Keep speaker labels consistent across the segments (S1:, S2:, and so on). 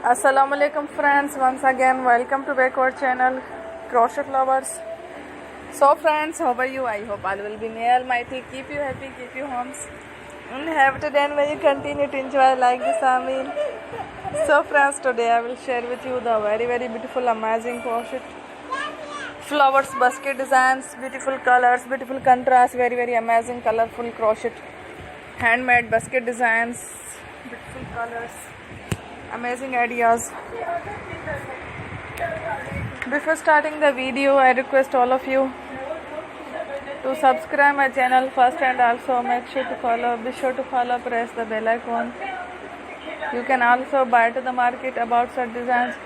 S1: Assalamualaikum friends, once again welcome to back our channel Crochet Lovers. So friends, how are you? I hope all will be may Almighty keep you happy, keep you homes and happy, and may you continue to enjoy like this. Amin. So friends, today I will share with you the very beautiful amazing crochet flowers basket designs, beautiful colors, beautiful contrast, very amazing colorful crochet handmade basket designs, beautiful colors, amazing ideas. Before starting the video, I request all of you to subscribe my channel first, and also be sure to follow, press the bell icon. You can also buy to the market about such designs.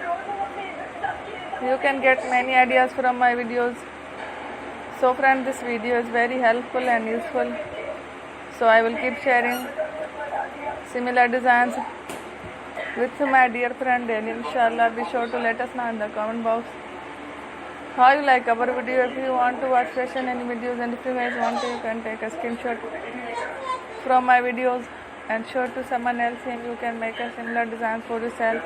S1: You can get many ideas from my videos. So friend, this video is very helpful and useful, so I will keep sharing similar designs with my dear friend daily, inshallah. Be sure to let us know in the comment box how you like our video. If you want to watch fashion any videos, and if you guys want to, you can take a screenshot from my videos and show to someone else, and you can make a similar design for yourself.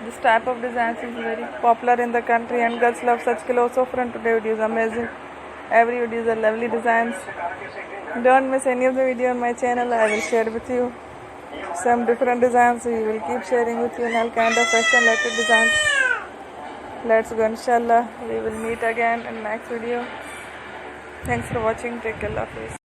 S1: This type of designs is very popular in the country and girls love such clothes. So friend, today video is amazing. Every video is a lovely designs. Don't miss any of the video on my channel. I will share with you some different designs. We will keep sharing with you all kind of fashion related designs. Let's go, inshallah. We will meet again in next video. Thanks for watching. Take care. Love you.